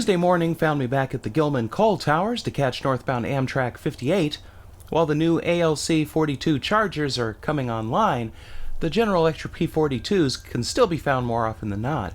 Tuesday morning found me back at the Gilman coal towers to catch northbound Amtrak 58. While the new ALC 42 Chargers are coming online, the General Electric P42s can still be found more often than not.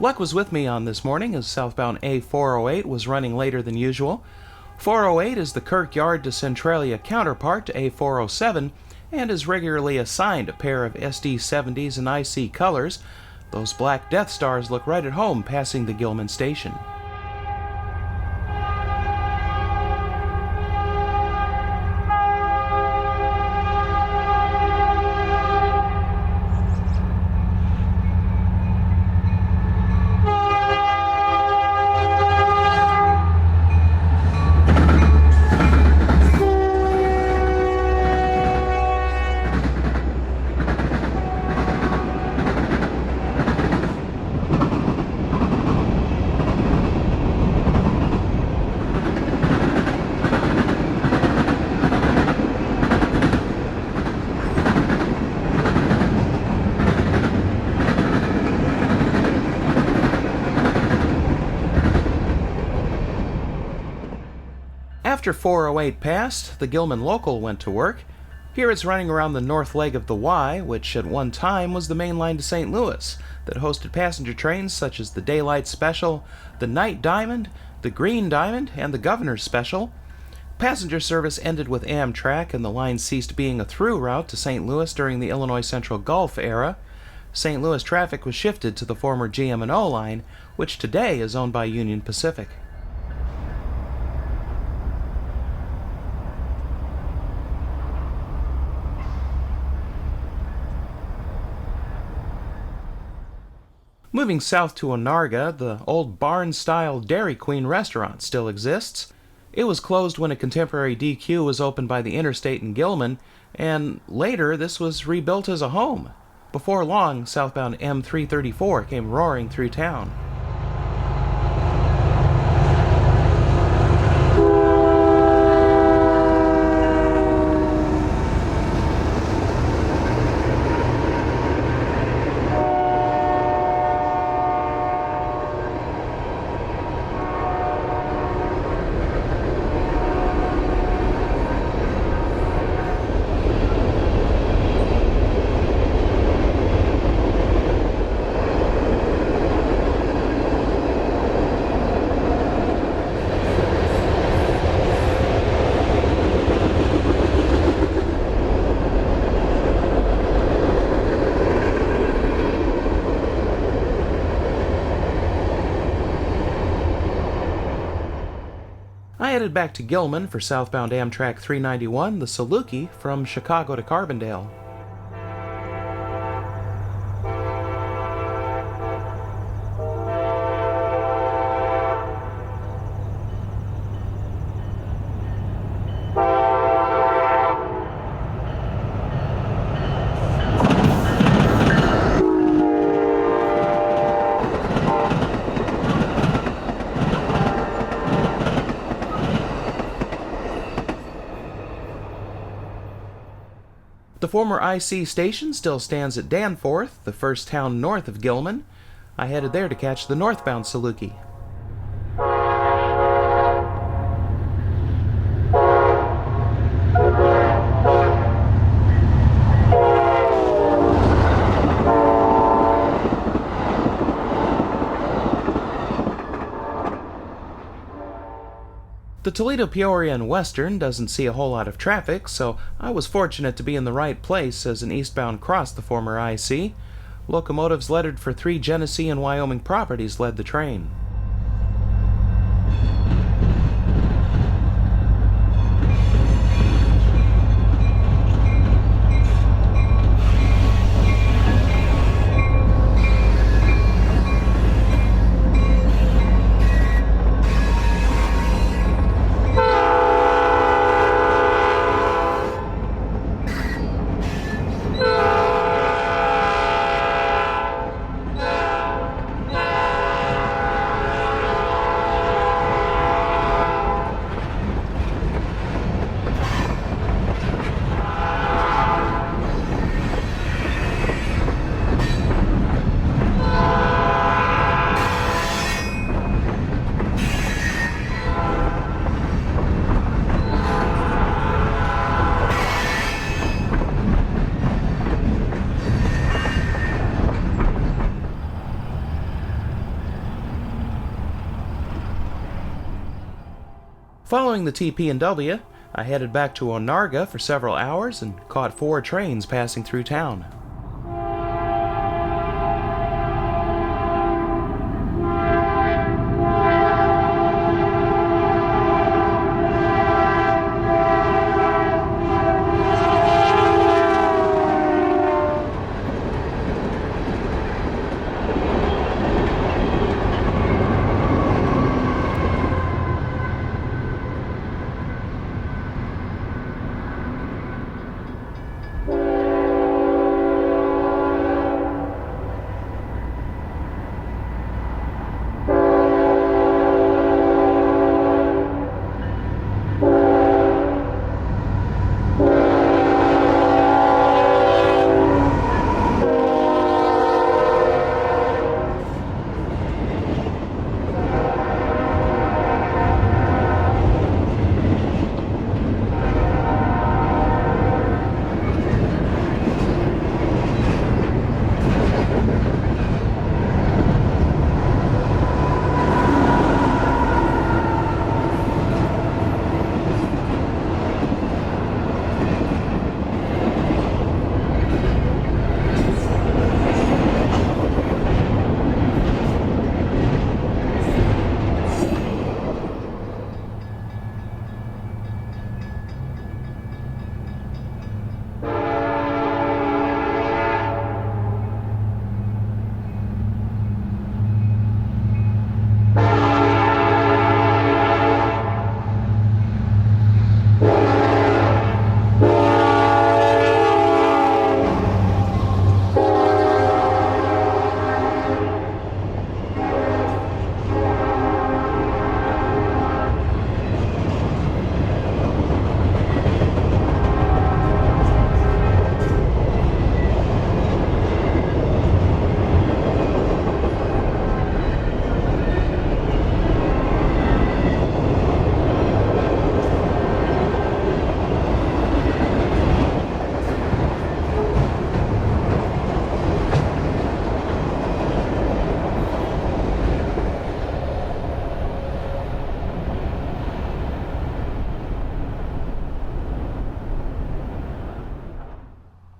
Luck was with me on this morning as southbound A408 was running later than usual. 408 is the Kirkyard to Centralia counterpart to A407 and is regularly assigned a pair of SD70s and IC colors. Those black Death Stars look right at home passing the Gilman station. After 408 passed, the Gilman local went to work. Here it's running around the north leg of the Y, which at one time was the main line to St. Louis, that hosted passenger trains such as the Daylight Special, the Night Diamond, the Green Diamond, and the Governor's Special. Passenger service ended with Amtrak, and the line ceased being a through route to St. Louis during the Illinois Central Gulf era. St. Louis traffic was shifted to the former GM&O line, which today is owned by Union Pacific. Moving south to Onarga, the old barn-style Dairy Queen restaurant still exists. It was closed when a contemporary DQ was opened by the interstate in Gilman, and later this was rebuilt as a home. Before long, southbound M334 came roaring through town. I headed back to Gilman for southbound Amtrak 391, the Saluki, from Chicago to Carbondale. The former IC station still stands at Danforth, the first town north of Gilman. I headed there to catch the northbound Saluki. The Toledo, Peoria Western doesn't see a whole lot of traffic, so I was fortunate to be in the right place as an eastbound crossed the former IC. Locomotives lettered for 3 Genesee and Wyoming properties led the train. Following the TP&W, I headed back to Onarga for several hours and caught 4 trains passing through town.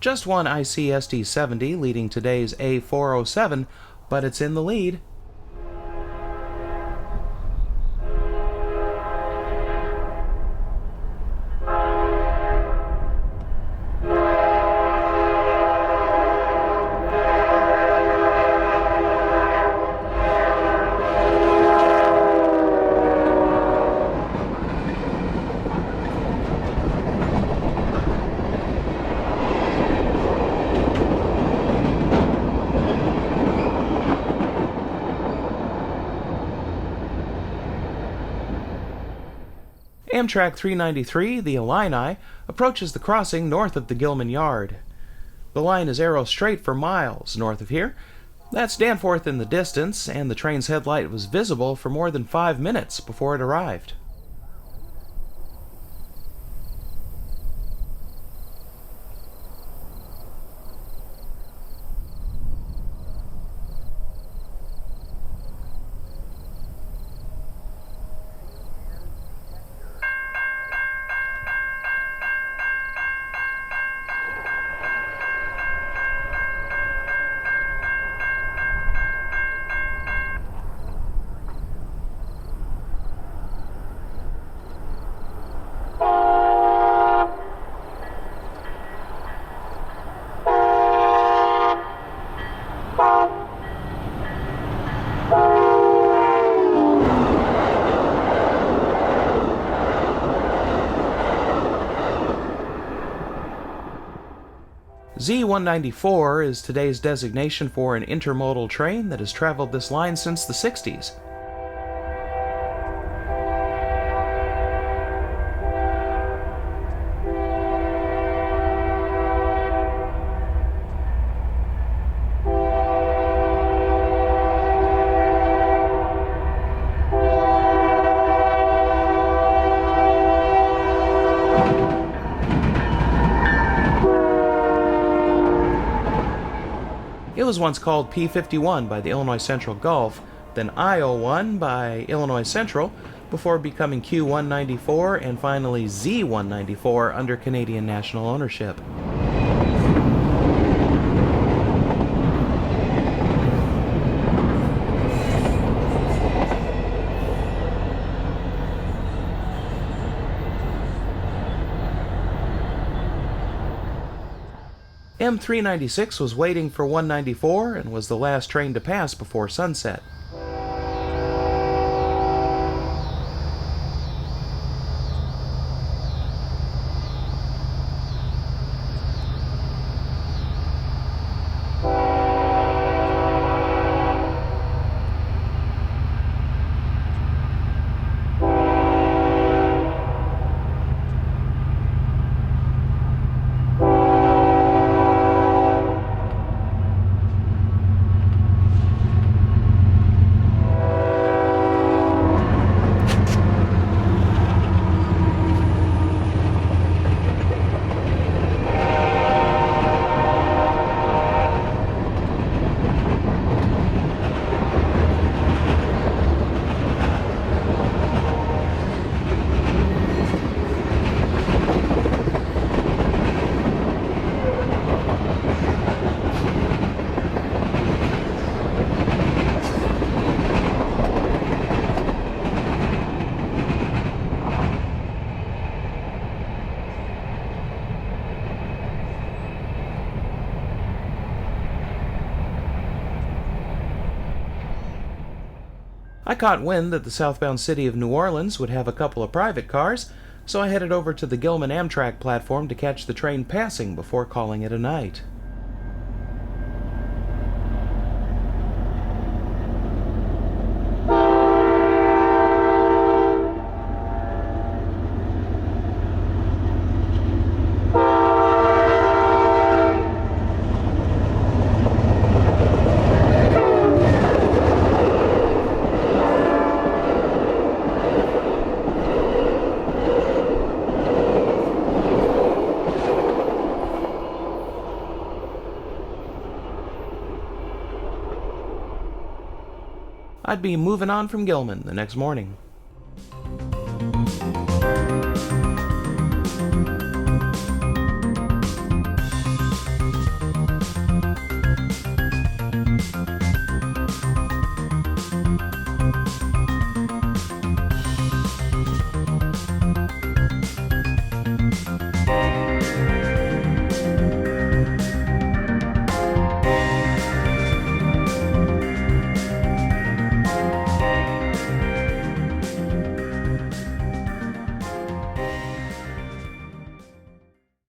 Just one ICSD 70 leading today's A407, but it's in the lead. Amtrak 393, the Illini, approaches the crossing north of the Gilman yard. The line is arrow straight for miles north of here. That's Danforth in the distance, and the train's headlight was visible for more than 5 minutes before it arrived. Z194 is today's designation for an intermodal train that has traveled this line since the 60s. It was once called P51 by the Illinois Central Gulf, then I-01 by Illinois Central, before becoming Q194 and finally Z194 under Canadian national ownership. M396 was waiting for 194 and was the last train to pass before sunset. I caught wind that the southbound city of New Orleans would have a couple of private cars, so I headed over to the Gilman Amtrak platform to catch the train passing before calling it a night. I'd be moving on from Gilman the next morning.